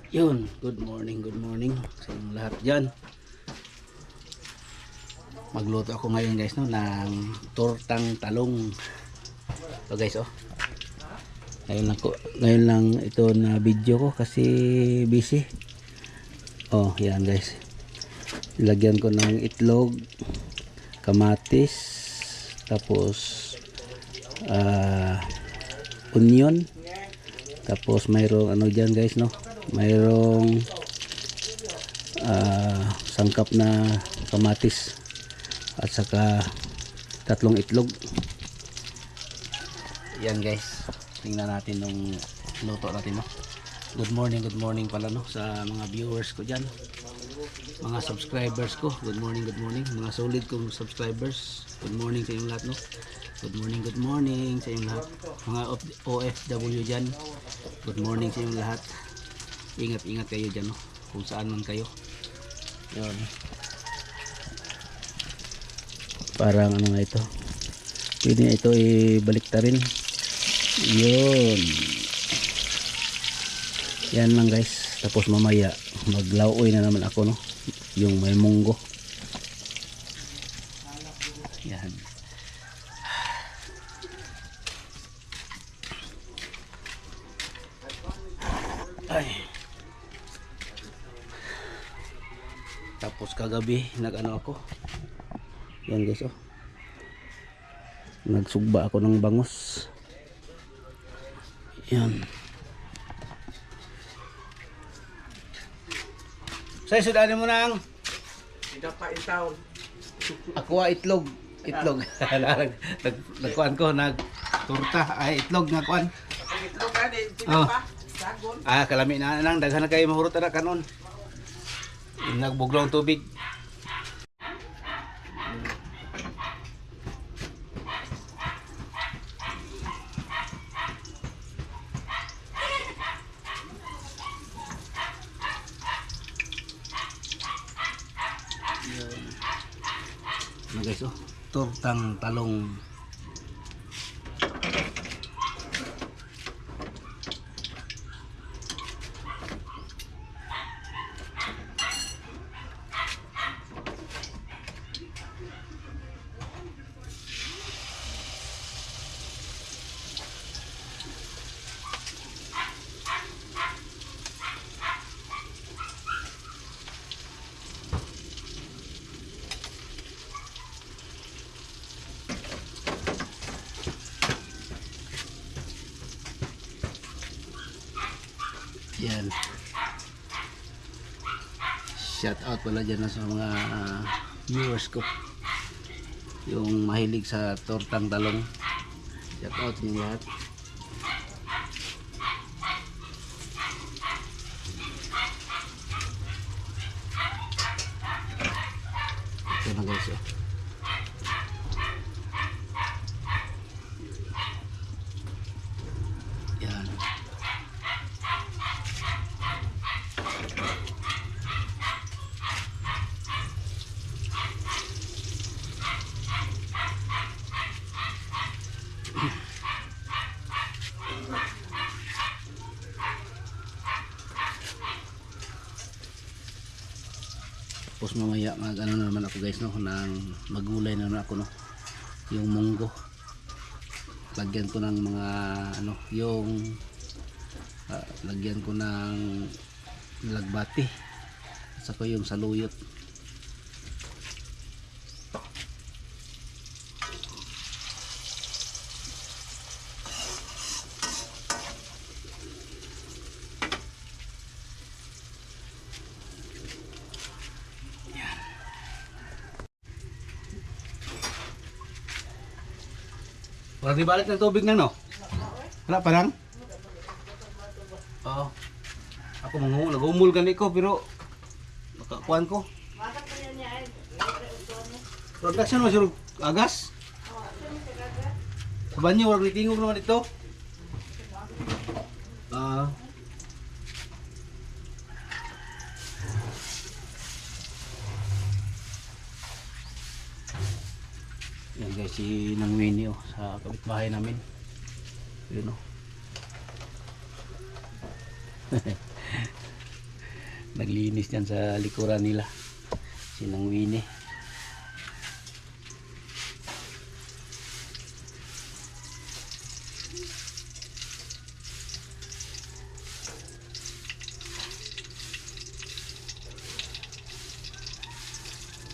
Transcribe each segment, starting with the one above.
Yun, good morning sa inyong lahat dyan. Magluto ako ngayon guys no, ng tortang talong. So guys oh, ngayon lang ito na video ko kasi busy. Oh yan guys, lagyan ko ng itlog, kamatis, tapos onion, tapos mayroong ano dyan guys no, mayroong sangkap na kamatis at saka tatlong itlog. Yan guys, tingnan natin nung luto natin no. Good morning pala no sa mga viewers ko dyan, mga subscribers ko. Good morning, mga solid kong subscribers. Good morning sa inyong lahat no. Good morning sa inyong lahat, mga OFW dyan. Good morning sa inyong lahat. Ingat kayo dyan no, kung saan man kayo. Yun, parang ano nga ito, pwede na ito ibalik ta rin. Yun, yan lang guys. Tapos mamaya maglauoy na naman ako no, yung may munggo. Yan. Ay. Tapos kagabi nag-ano ako. Yan guys oh, nagsugba ako ng bangus. Yan. Say sudanin mo nang Dapa in town. aqua itlog. Nagkuan ko nag torta ay itlog nga kuan. Itlog ka din, Oh. tinapa. Sagon. Kalami na nang daghan na kayo mahurot na kanon. Nagbuglong tubig. Ano guys oh, tortang talong. Yan. Shout out pala dyan sa mga viewers ko, yung mahilig sa tortang talong. Shout out niyo lahat. Ito na guys oh. Yan. Tapos mamaya mag ano naman ako guys no, ng magulay na naman ako no, yung munggo. Lagyan ko ng mga ano, yung lagyan ko ng lagbati at saka yung saluyot. Wala di balik ng tubig na no? Wala pa lang? Oo. Ako nag-umul gani ko pero nakakuan ko. Production mo sir agas? Sa banyo wala nitingog naman ito. Yan guys, si Nang Winnie oh, sa kapitbahay namin. Yun oh. Naglinis yan sa likuran nila. Sinang Winnie.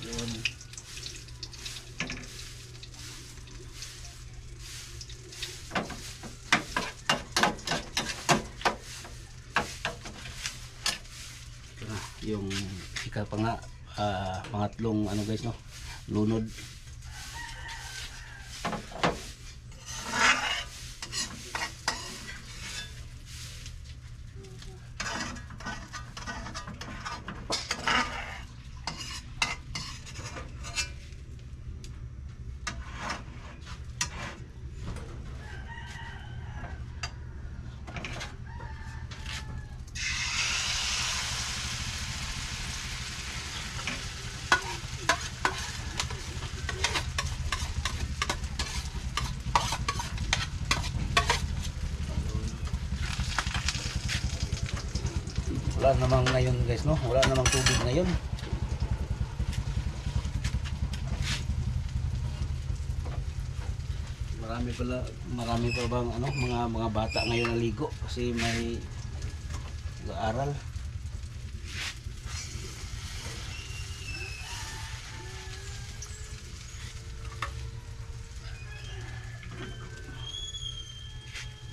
Yun. Ito na, yung pa nga, pangatlong ano guys, no, lunod. Wala namang ngayon guys, no, wala namang tubig ngayon. Marami pa bang ano, mga bata ngayon naligo kasi may aral.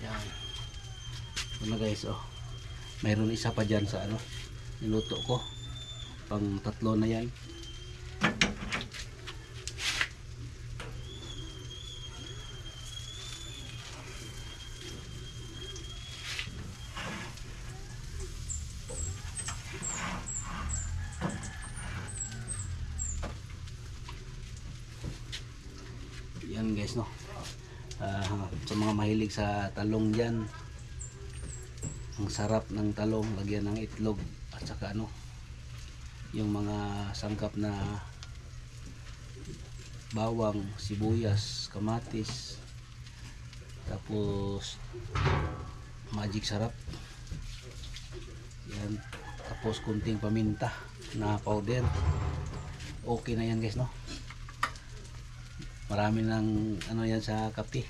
Yan. Ito na guys, oh. Mayroon isa pa dyan sa ano, niluto ko. Pang tatlo na yan. Yan guys, no. Sa mga mahilig sa talong dyan, ang sarap ng talong, lagyan ng itlog at saka ano, yung mga sangkap na bawang, sibuyas, kamatis, tapos magic sarap yan, tapos kunting paminta na powder. Okay na yan guys, no. Marami ng ano yan sa kape.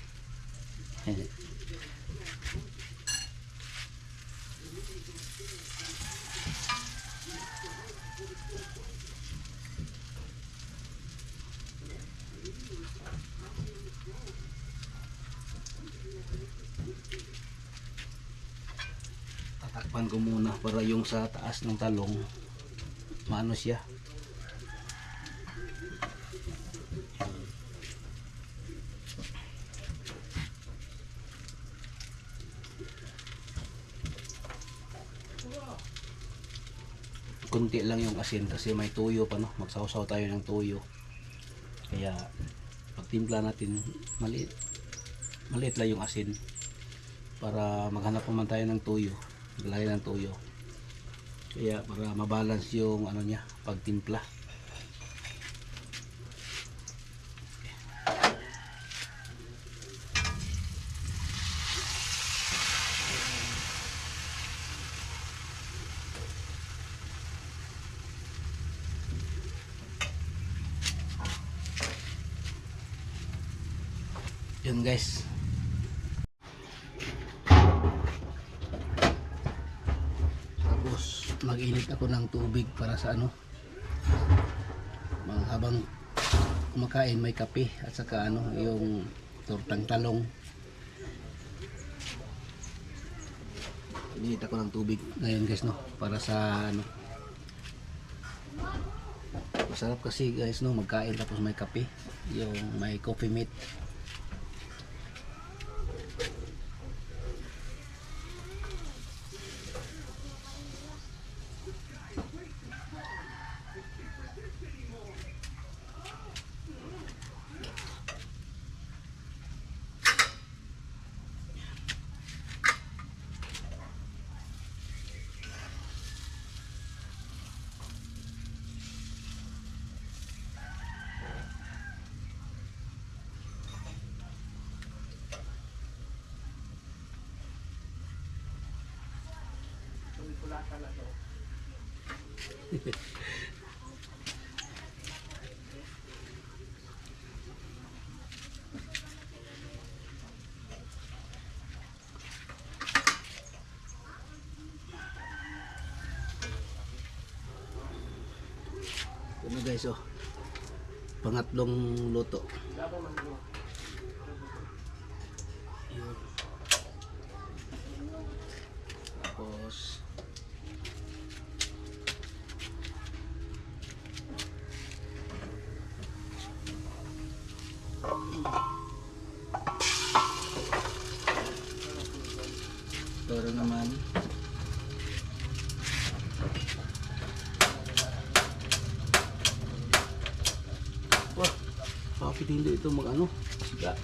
Tatakpan ko muna para yung sa taas ng talong maano siya. Kunti lang yung asin kasi may tuyo pa, no. Magsawsaw tayo ng tuyo. Kaya pagtimpla natin maliit lang yung asin para maghanap naman tayo ng tuyo. Maglagay ng tuyo. Kaya para mabalance yung ano niya pagtimpla. Yun guys. Tapos mag-init ako ng tubig para sa ano, habang kumakain may kape at saka ano, yung tortang talong. Init ako ng tubig ngayon guys, no, para sa ano, masarap kasi guys, no, magkain tapos may kape, yung may coffee mate. Ito na guys, oh. Pangatlong luto. Yun. Tapos ito naman wah, bakit hindi ito mag ano? Siga.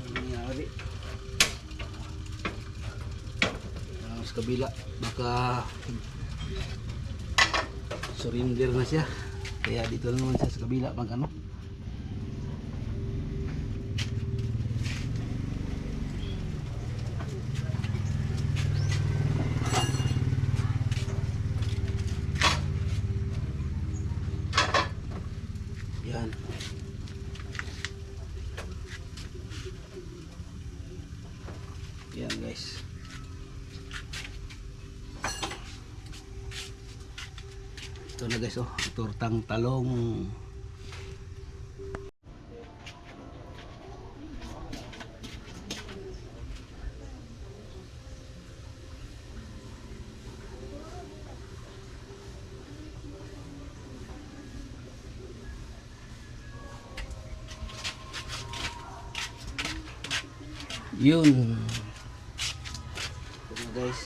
Ano nangyari? Sa kabila baka surrender na siya, kaya dito na naman siya sa kabila pag ano. Yan. Yan guys. Ito na guys, oh, tortang talong. Yun. Ito na guys.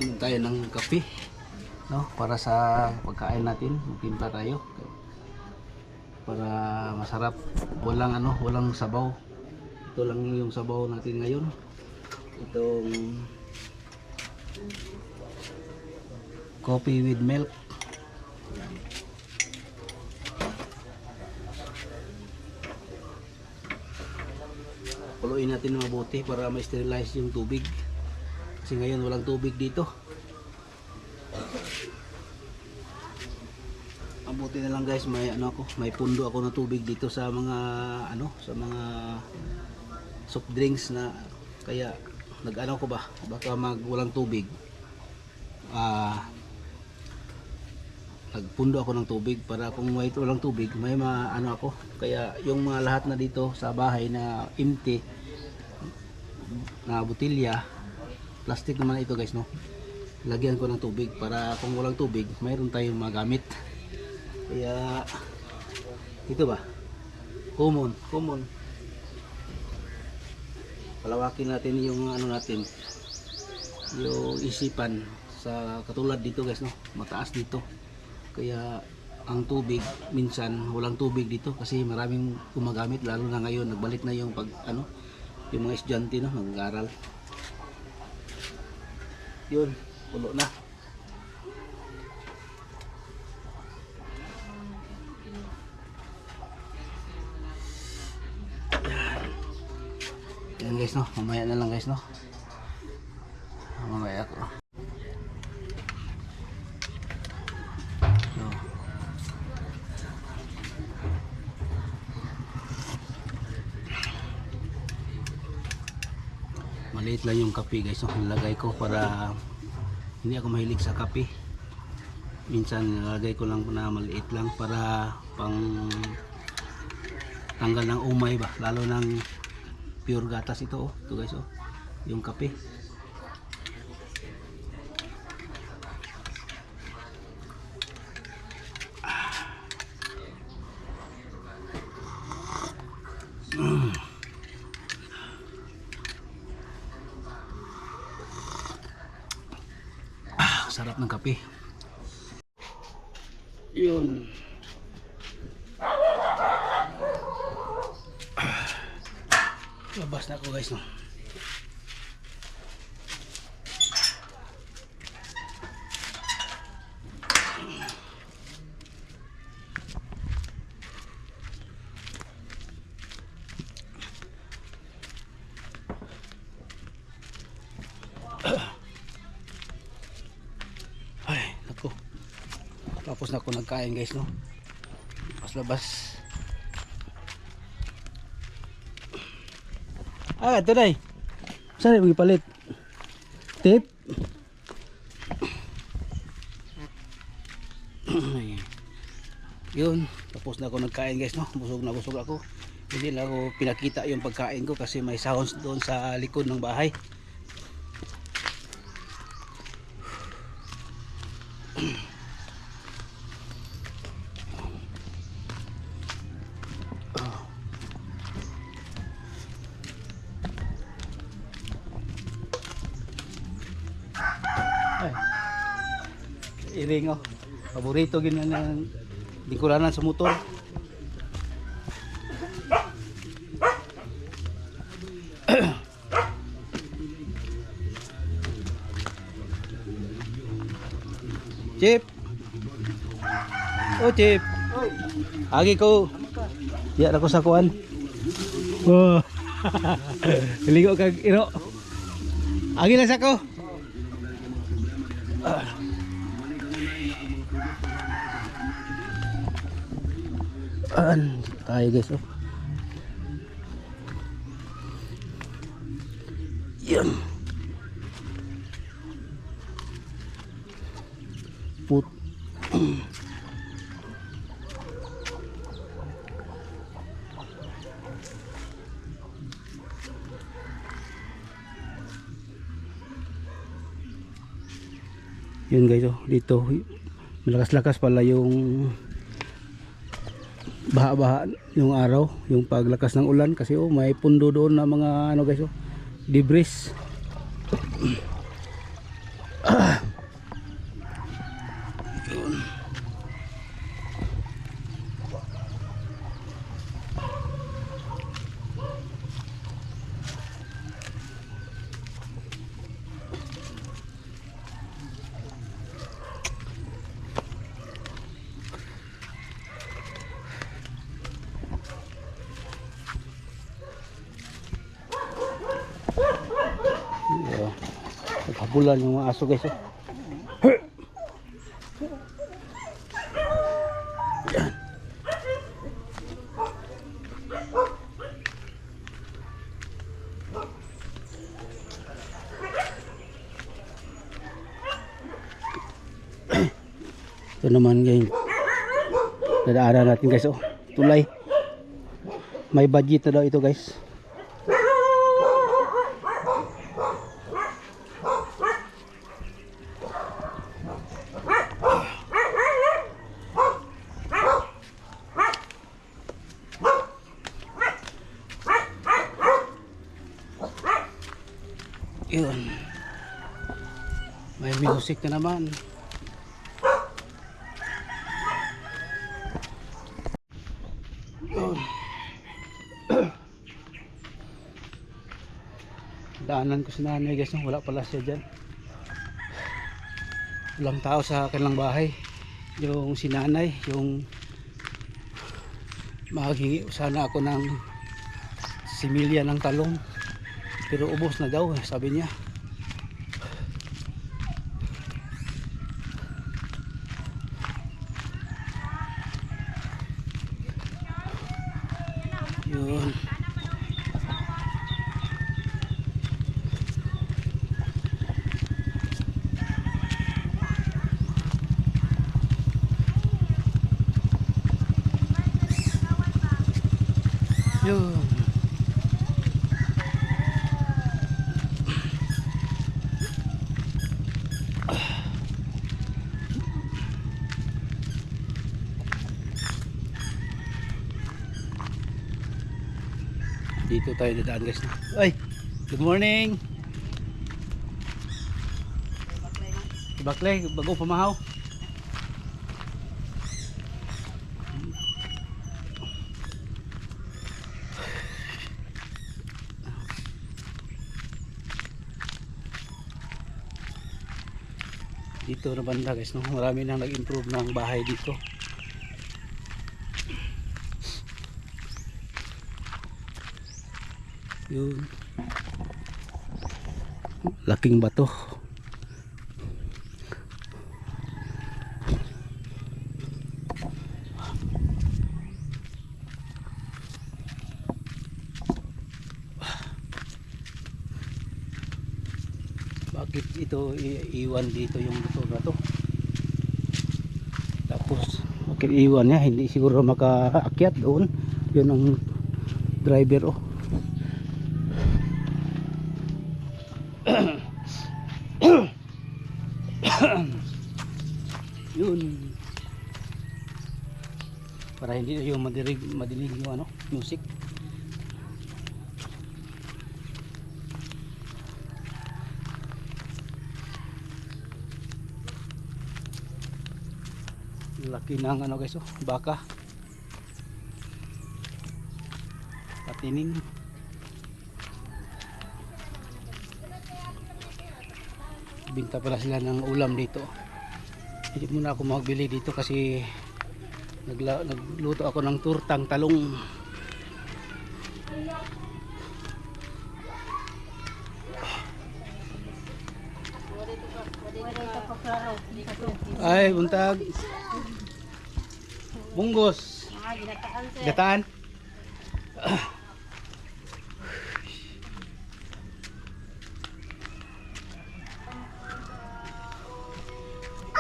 Inom tayo ng kape, no, para sa pagkain natin. Magtimpla tayo para masarap. Walang ano, walang sabaw. Ito lang yung sabaw natin ngayon. Itong coffee with milk. Kuluin natin mabuti para ma-sterilize yung tubig. Kasi ngayon walang tubig dito. Mabuti na lang guys, may ano ako, may pundo ako na tubig dito sa mga ano, sa mga soft drinks na, kaya nag-ano ko ba, baka walang tubig. Nagpundo ako ng tubig para kung may walang tubig, may ano ako. Kaya yung mga lahat na dito sa bahay na empty na botilya, plastic naman ito guys, no, lagyan ko ng tubig para kung walang tubig mayroon tayong magamit. Kaya ito ba, common palawakin natin yung ano natin, yung isipan sa katulad dito guys, no, mataas dito. Kaya ang tubig, minsan walang tubig dito kasi maraming gumagamit, lalo na ngayon nagbalik na yung pag ano, yung mga estudyante, no, nag-aaral. Yun, pulo na. Yan guys, no, mamaya na lang guys, no, mamaya ako. Maliit lang yung kape guys, so nilagay ko para hindi ako mahilig sa kape. Minsan nilagay ko lang na maliit lang para pang tanggal ng umay ba, lalo ng pure gatas ito, oh. Ito guys, oh, yung kape. Sarap ng kape. Yun. Labas na ako guys, no. ko. Tapos na ako nagkain guys, no. Labas. Ito na eh. Saan yung palit? Tip? Yun, tapos na ako nagkain guys, no. Busog na busog ako. Hindi na ako pinakita yung pagkain ko kasi may sounds doon sa likod ng bahay. Iring oh. Paborito gina ng lingkuranan sa motor. Chip. Oh Chip. Agi ko. Ya ako sa kuan. Oh. Ligo kag iro. Agi lang sa ko. Tayo guys oh. Yan. Put. Yun guys oh, dito malakas-lakas pala yung baha-baha yung araw, yung paglakas ng ulan kasi oh may pundo doon na mga ano guys oh, debris. Naghabulan yung mga aso guys oh. Yan. Ito naman guys, dadaanan natin guys oh, tulay. May budget na daw ito guys. Yun. May music na naman. Yun. Daanan ko si nanay guys, wala pala siya dyan. Walang tao sa kanilang bahay. Yung si nanay, yung maghingi sana ako ng similya ng talong. Pero ubos na daw sabi niya. Yun. Yun. Dito tayo dadaan guys. Ay, good morning. Baklay, bago pamahaw. Dito na banda guys, no? Marami nang nag-improve ng bahay dito. Yun. Laking bato. bakit ito iwan dito yung motor na to. Tapos bakit iwan niya, hindi siguro makaakyat doon. Yun ang driver oh. Yun, para hindi yung madilig yung ano, music. Laki ng ano guys oh, baka patining. Binta pala sila ng ulam dito. Hindi muna ako magbili dito kasi nagluto ako ng turtang talong. Ay, buntag. Bunggos. Gataan.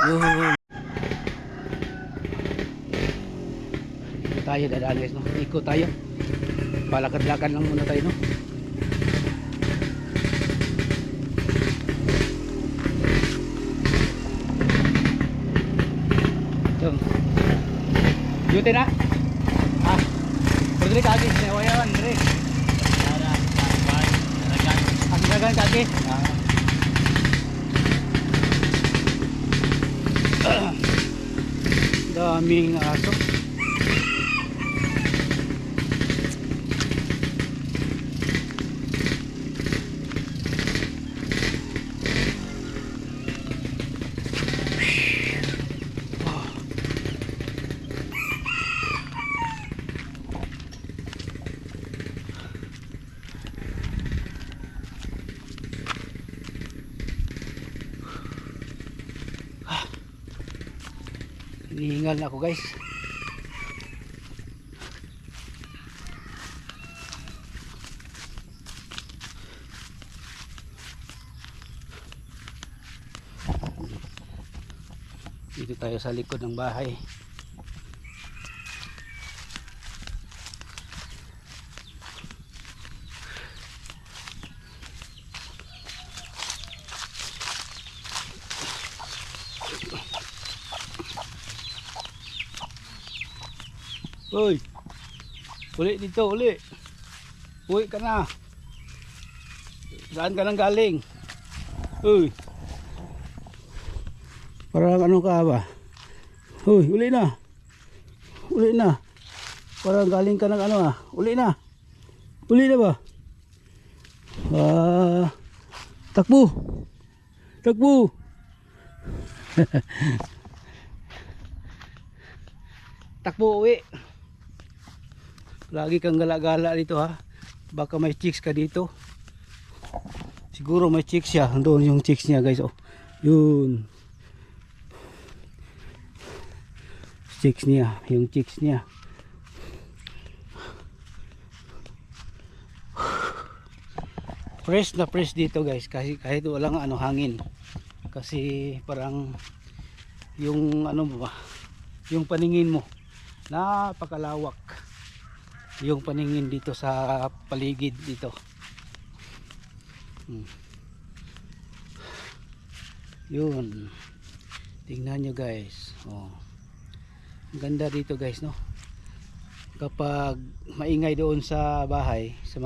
Yun. Tayo dadaan guys no. Ikot tayo. Palakad-lakad lang muna tayo no. Yun. Yute na. Ah. Pwede kaki sewayan dire. Ang dagan kaki. Daming aso. Hinihingal na ako guys. Dito tayo sa likod ng bahay. Uy, uli dito, uli. Uwi ka na. Saan ka nang galing? Uy. Parang ano ka ba? Uy, uli na. Uli na. Parang galing ka ng ano ah. Uli na. Uli na ba? Takbo. Takbo. Takbo uwi. Lagi kang gala-gala dito ha. Baka may chicks ka dito. Siguro may chicks siya. Doon yung chicks niya guys oh. Yun. Chicks niya. Yung chicks niya. Fresh na fresh dito guys. Kasi kahit walang ano hangin. Kasi parang yung ano ba. Yung paningin mo. Napakalawak. Yung paningin dito sa paligid dito. Yun. Tingnan nyo guys. Oh. Ganda dito guys no. Kapag maingay doon sa bahay, sa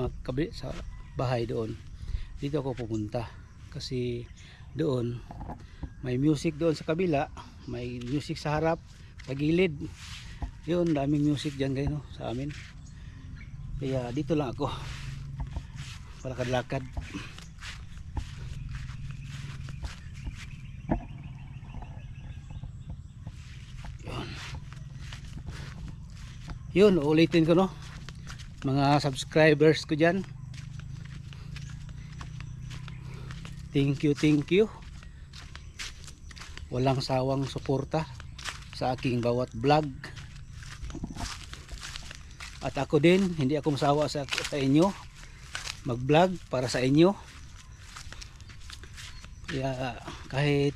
sa bahay doon, dito ako pupunta. Kasi doon may music doon sa kabila, may music sa harap, sa gilid. Yun, daming music dyan guys no, sa amin. Kaya dito lang ako palakad-lakad. Yun, ulitin ko no, mga subscribers ko dyan, thank you. Walang sawang suporta sa aking bawat vlog. At ako din, hindi ako masawa sa inyo mag vlog para sa inyo. Kaya kahit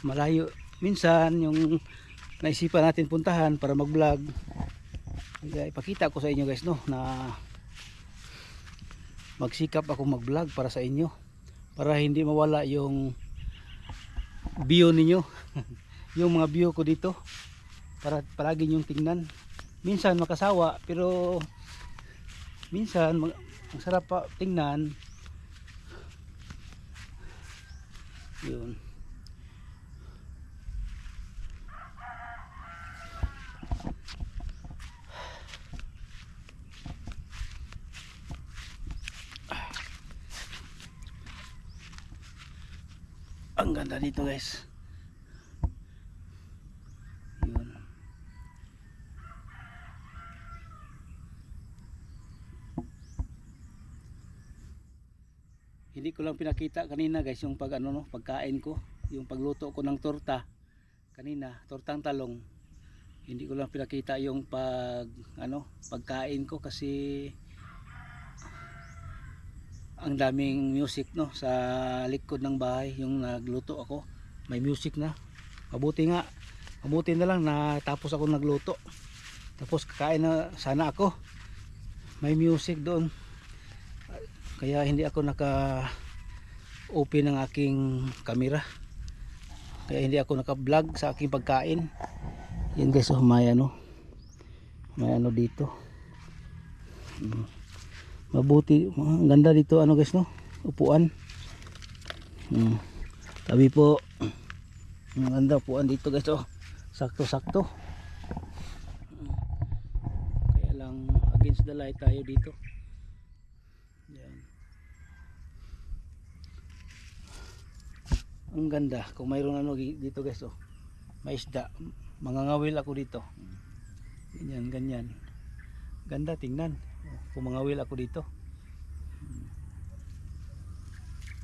malayo minsan yung naisipan natin puntahan para mag-vlog, kaya ipakita ko sa inyo guys no na magsikap ako mag-vlog para sa inyo, para hindi mawala yung view ninyo yung mga view ko dito, para palagi nyong tingnan. Minsan makasawa pero minsan ang sarap pa tingnan. Yun. Ang ganda dito guys. Yun. Hindi ko lang pinakita kanina guys yung pag ano no, pagkain ko, yung pagluto ko ng torta kanina, tortang talong. Hindi ko lang pinakita yung pagkain ko kasi ang daming music no sa likod ng bahay. Yung nagluto ako, may music na. Mabuti na lang na tapos ako nagluto. Tapos kakain na sana ako. May music doon. Kaya hindi ako naka-open ng aking camera. Kaya hindi ako naka-vlog sa aking pagkain. Yan guys, oh, may ano dito. Mabuti, ang ganda dito ano guys no, upuan. Tabi po, ang ganda upuan dito guys, oh, sakto-sakto. Kaya lang against the light tayo dito. Yan. Ang ganda, kung mayroon ano dito guys, oh, may isda, mangangawil ako dito. Ganyan, ganyan. Ganda tingnan. Kung mangawil ako dito.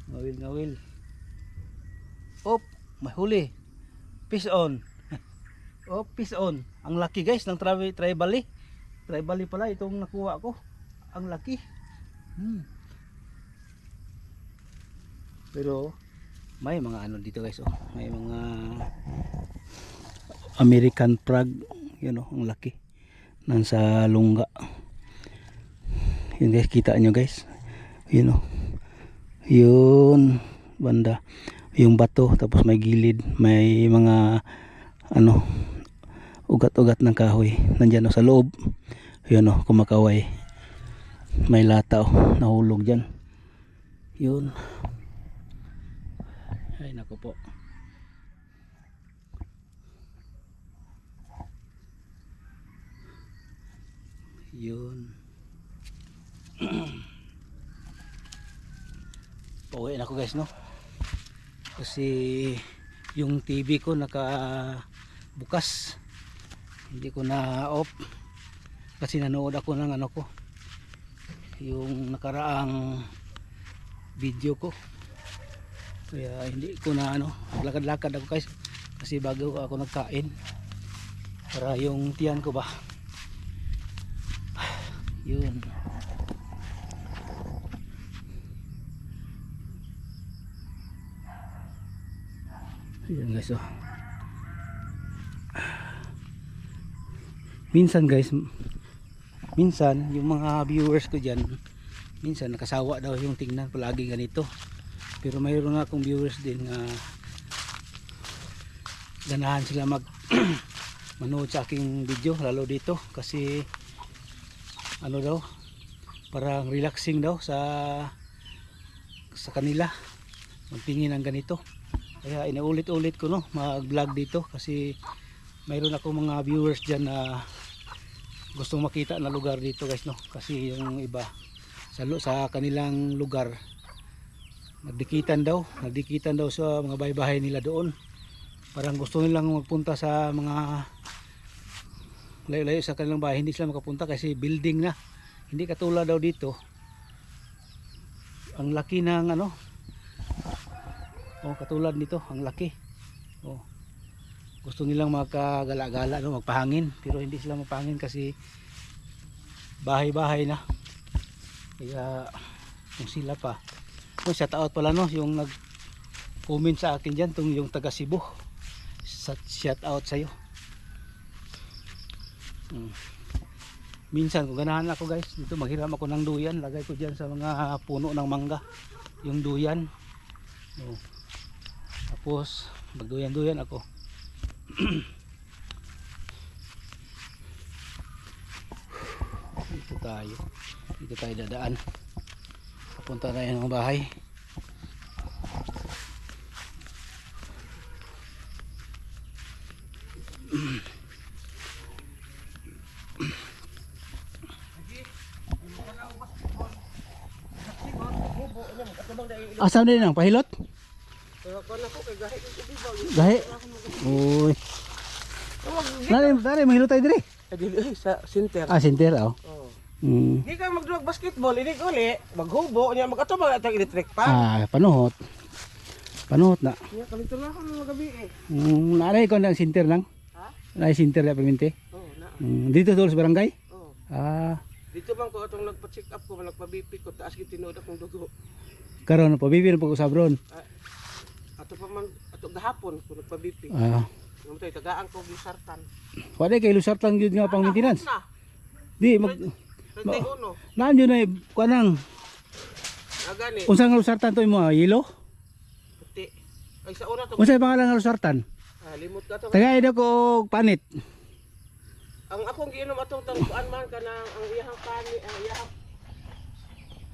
Ngawil. Op, may huli. Fish on. Oh, fish on. Ang laki guys ng tribali. Tribali pala itong nakuha ko. Ang laki. Pero may mga ano dito guys, oh. May mga American frog, yun oh, ang laki. Nasa lungga. Yun guys, kita nyo guys. Yun oh. Yun banda. Yung bato, tapos may gilid, may mga ano, ugat-ugat ng kahoy. Nandyan oh, sa loob. Yun oh, kumakaway. May lata oh, nahulog dyan. Yun. Ay nako po. Yun. Pauwi na ako guys no, kasi yung TV ko naka bukas, hindi ko na off kasi nanood ako ng ano ko, yung nakaraang video ko. Kaya hindi ko na ano, maglakad-lakad ako guys kasi bago ako nagkain para yung tiyan ko ba. Yun. Yan guys oh. Minsan guys, minsan yung mga viewers ko dyan, minsan nakasawa daw yung tingnan palagi ganito. Pero mayroon nga akong viewers din na ganahan sila manood sa aking video, lalo dito kasi ano daw, parang relaxing daw sa kanila magtingin ng ganito. Kaya inaulit-ulit ko no, mag-vlog dito kasi mayroon ako mga viewers dyan na gustong makita na lugar dito guys no. Kasi yung iba sa kanilang lugar nagdikitan daw sa mga bahay-bahay nila doon. Parang gusto nilang magpunta sa mga layo-layo sa kanilang bahay, hindi sila makapunta kasi building na. Hindi katulad daw dito. Ang laki ng ano, oh, katulad nito, ang laki. Oh. Gusto nilang makagala-gala no, magpahangin, pero hindi sila magpahangin kasi bahay-bahay na. Kaya kung sila pa, oh, shout out pala no, yung comment sa akin dyan tung yung taga Cebu. Shout out sa'yo. Minsan kung ganahan ako guys, dito maghiram ako ng duyan, lagay ko dyan sa mga puno ng mangga yung duyan. Tapos magduyan-duyan ako. Dito tayo dadaan. Papunta na yan ng bahay. Asam din ang pahilot? Gahi. Uy. Nari mahilot tayo dire. Sa center. Ah, center oh. Hindi ka magduwag basketball, hindi ko uli. Maghubo, niya mag-ato atang electric pa. Ah, panuhot. Panuhot na. Niya, kalito na ako ng gabi eh. Naray ko ng center lang. Ha? Naray center na permente. Oo, na. Dito sa barangay? Oo. Ah, Dito bang ko atong nagpa-check up ko, nagpa-BP ko, taas kitinood akong dugo. karon pa bibir pa ko sabron. Ato pa man, ato gahapon ko nagpa-BP. Ah, Namatay, tagaan ko gisartan. wala kay lusartan gyud nga pang maintenance. Na, Di 31. naan yun ay kanang Nagani, unsa nga lusartan to mo yelo? puti. Ay sa una to, Unsa pangalan nga lusartan? limot ka to. Tagay daw ko og panit. Ang akong giinom atong tangkuan man kanang ang iyahang pani, ang iyahang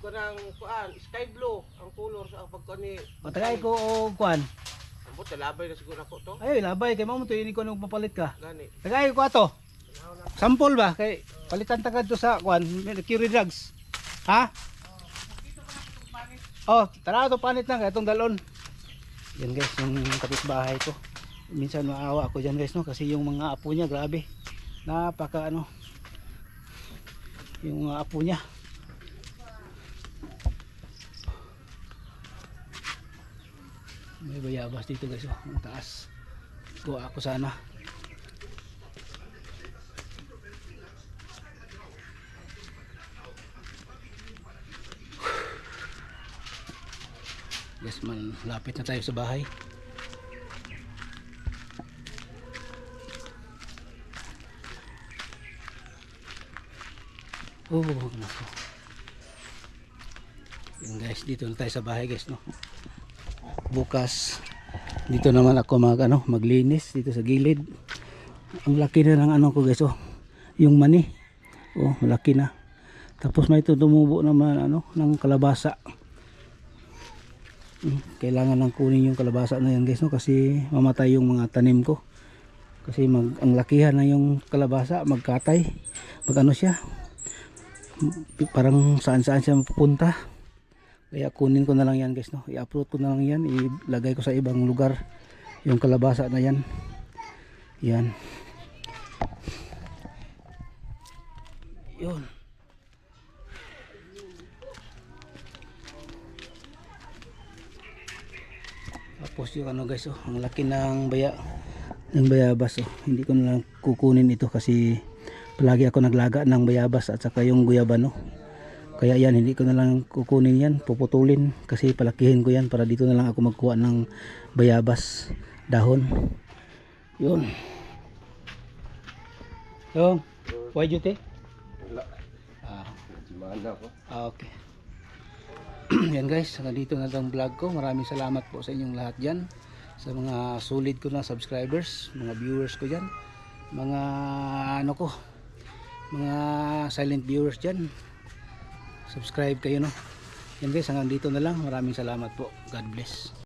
kanang kuan, sky blue ang color sa pagkuan ni. O tagay ko og kuan. Ambot labay na siguro ako to. Ay labay kay mamo to ini ko nung papalit ka. Gani. Tagay ko ato. Sample ba kay palitan ta kadto sa kuan, Curie drugs. Ha? Oh, tara to panit lang kay atong dalon. Yan guys, yung kapitbahay ko. Minsan maawa ako diyan guys no kasi yung mga apo niya grabe. Napaka ano. Yung mga apo niya. May bayabas dito guys oh, ang taas. Kuha ako sana. Guys, malapit na tayo sa bahay. Oh, nako. Yan guys, dito na tayo sa bahay guys no. Bukas dito naman ako maglinis dito sa gilid. Ang laki na ng ano ko guys oh. Yung mani. Oh, malaki na. Tapos may tumubo naman ng kalabasa. Kailangan lang kunin yung kalabasa na yan guys no kasi mamatay yung mga tanim ko. Kasi ang lakihan na yung kalabasa, magkatay. Siya. Parang saan-saan siya mapupunta. Kaya kunin ko na lang yan guys no. I-upload ko na lang yan, ilagay ko sa ibang lugar yung kalabasa na yan. Yan. Yun. Tapos yung guys oh, ang laki ng bayabas oh. Hindi ko na lang kukunin ito kasi palagi ako naglaga ng bayabas at saka yung guyabano. Kaya yan, hindi ko na lang kukunin yan, puputulin kasi palakihin ko yan para dito na lang ako magkuha ng bayabas dahon. Yun. Yung, why duty? Wala. Ah, Mana ko. okay. Yan guys, dito na itong vlog ko. Maraming salamat po sa inyong lahat dyan. Sa mga solid ko na subscribers, mga viewers ko dyan. Mga mga silent viewers dyan. Subscribe kayo no. Yan guys, hanggang dito na lang. Maraming salamat po. God bless.